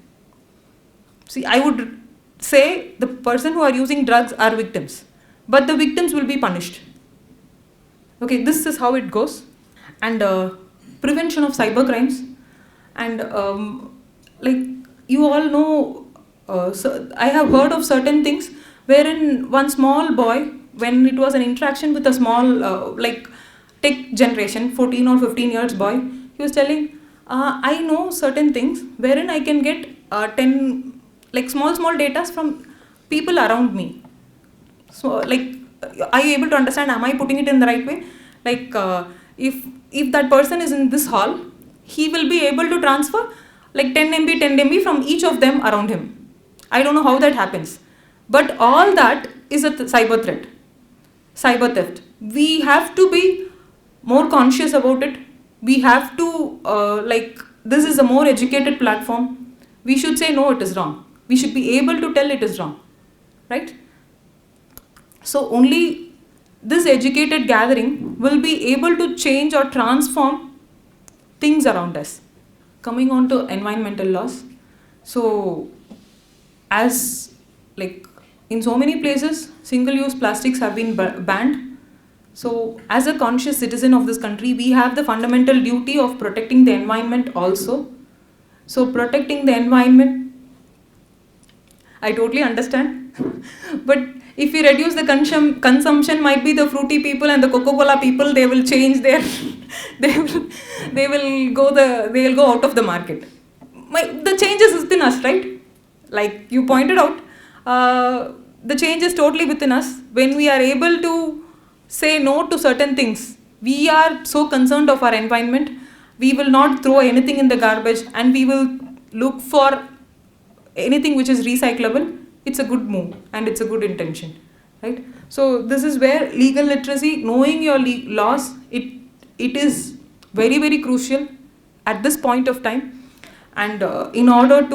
See, I would say the person who are using drugs are victims, but the victims will be punished. Okay, this is how it goes. And prevention of cyber crimes. And like you all know, so I have heard of certain things wherein one small boy, when it was an interaction with a small like tech generation, 14 or 15 years boy, he was telling, I know certain things wherein I can get 10 like small data from people around me. So like, are you able to understand, am I putting it in the right way? Like if that person is in this hall, he will be able to transfer like 10 MB from each of them around him. I don't know how that happens, but all that is a cyber threat, cyber theft. We have to be more conscious about it. We have to like, this is a more educated platform. We should say no, it is wrong. We should be able to tell it is wrong, right? So only this educated gathering will be able to change or transform things around us. Coming on to environmental laws. So as like in so many places, single-use plastics have been banned. So as a conscious citizen of this country, we have the fundamental duty of protecting the environment also. So protecting the environment, I totally understand. But if we reduce the consumption, might be the fruity people and the Coca-Cola people, they will change their, they will go out of the market. The change is within us, right? Like you pointed out, the change is totally within us. When we are able to say no to certain things, we are so concerned of our environment, we will not throw anything in the garbage and we will look for anything which is recyclable. It's a good move and it's a good intention, right? So this is where legal literacy, knowing your laws, it is very, very crucial at this point of time. And in order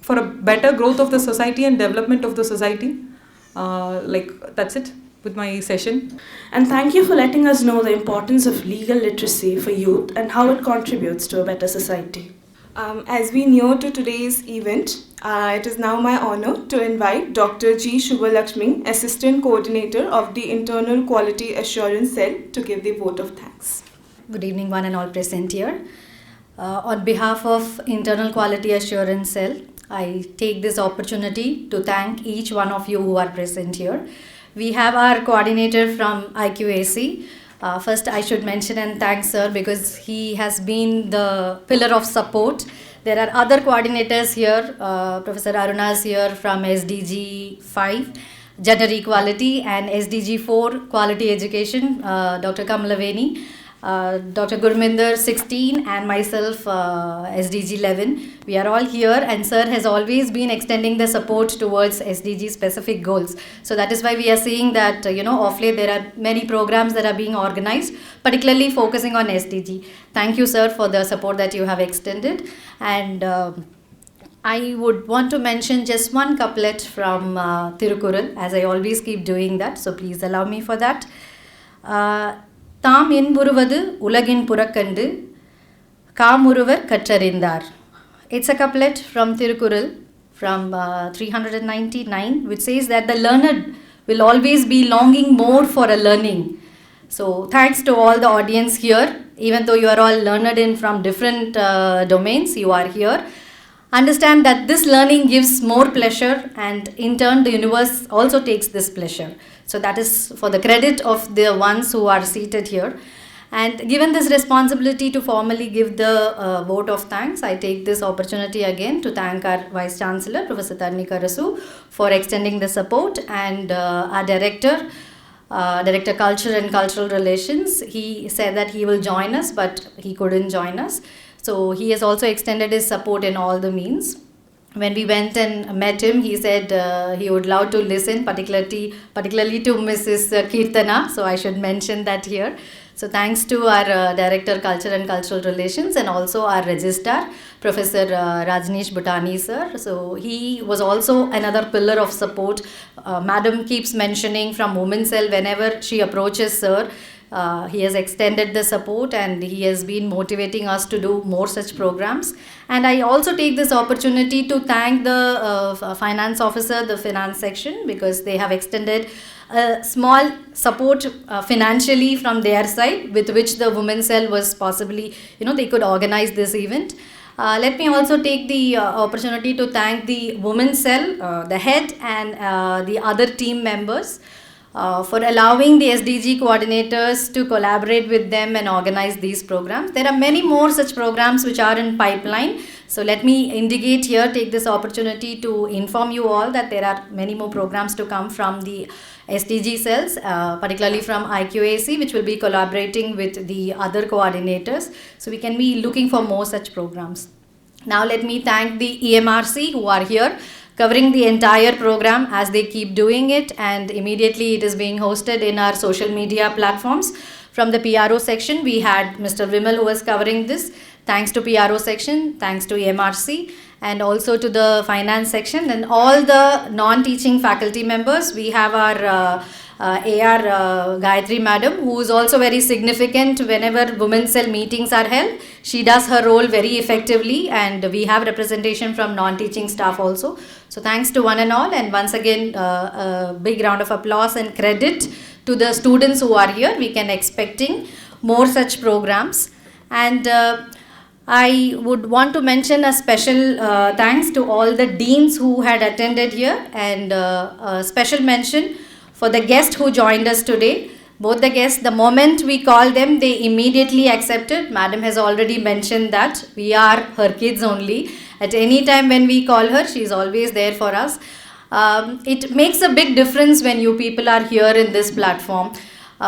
for a better growth of the society and development of the society, like that's it with my session. And thank you for letting us know the importance of legal literacy for youth and how it contributes to a better society. As we near to today's event, it is now my honor to invite Dr. G. Shubhalakshmi, Assistant Coordinator of the Internal Quality Assurance Cell, to give the vote of thanks. Good evening, one and all present here. On behalf of Internal Quality Assurance Cell, I take this opportunity to thank each one of you who are present here. We have our coordinator from IQAC. First, I should mention and thank sir because he has been the pillar of support. There are other coordinators here. Professor Aruna is here from SDG 5, Gender Equality, and SDG 4, Quality Education, Dr. Kamalaveni, Dr. Gurminder 16, and myself SDG 11. We are all here, and sir has always been extending the support towards SDG specific goals. So that is why we are seeing that of late there are many programs that are being organized, particularly focusing on SDG. Thank you, sir, for the support that you have extended. And I would want to mention just one couplet from Tirukural, as I always keep doing that. So please allow me for that. தாம் இன்புறுவது உலகின் புறக்கண்டு காமுறுவர் கற்றறிந்தார். It's a couplet from Tirukural from 399, which says that the learned will always be longing more for a learning. So thanks to all the audience here, even though you are all learned in from different domains, you are here. understand that this learning gives more pleasure, and in turn the universe also takes this pleasure. So that is for the credit of the ones who are seated here. And given this responsibility to formally give the vote of thanks, I take this opportunity again to thank our Vice Chancellor, Professor Tarini Karasu, for extending the support, and our Director, Director Culture and Cultural Relations. He said that he will join us, but he couldn't join us. So he has also extended his support in all the means. When we went and met him, he said he would love to listen, particularly to Mrs. Kirtana. So I should mention that here. So thanks to our Director Culture and Cultural Relations, and also our Registrar, Professor Rajneesh Bhutani sir. So he was also another pillar of support. Madam keeps mentioning from Women's Cell whenever she approaches sir. He has extended the support, and he has been motivating us to do more such programs. And I also take this opportunity to thank the finance officer, the finance section, because they have extended a small support financially from their side, with which the Women's Cell was possibly, they could organize this event. Let me also take the opportunity to thank the Women's Cell, the head, and the other team members for allowing the SDG coordinators to collaborate with them and organize these programs. There are many more such programs which are in pipeline. So let me indicate here, take this opportunity to inform you all that there are many more programs to come from the SDG cells, particularly from IQAC, which will be collaborating with the other coordinators. So we can be looking for more such programs. Now let me thank the EMRC who are here, covering the entire program as they keep doing it, and immediately it is being hosted in our social media platforms. From the PRO section, we had Mr. Vimal who was covering this. Thanks to PRO section, thanks to EMRC, and also to the finance section, and all the non-teaching faculty members. We have our AR Gayatri madam, who is also very significant whenever Women's Cell meetings are held. She does her role very effectively, and we have representation from non-teaching staff also. So thanks to one and all, and once again a big round of applause and credit to the students who are here. We can expecting more such programs. And I would want to mention a special thanks to all the deans who had attended here, and a special mention for the guest who joined us today. Both the guests, the moment we called them, they immediately accepted. Madam has already mentioned that we are her kids only. At any time when we call her, she is always there for us. It makes a big difference when you people are here in this platform.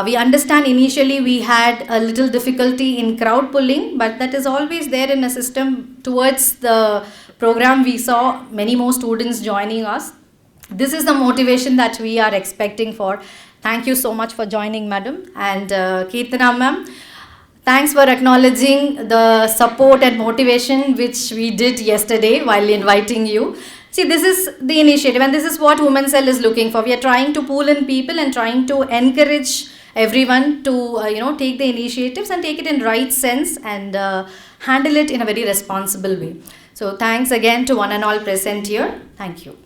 We understand initially we had a little difficulty in crowd pulling, but that is always there in a system. Towards the program, we saw many more students joining us. This is the motivation that we are expecting for. Thank you so much for joining, madam. And Kirtana ma'am, thanks for acknowledging the support and motivation which we did yesterday while inviting you. See, this is the initiative, and this is what Women's Cell is looking for. We are trying to pull in people and trying to encourage everyone to take the initiatives and take it in right sense, and handle it in a very responsible way. So thanks again to one and all present here. Thank you.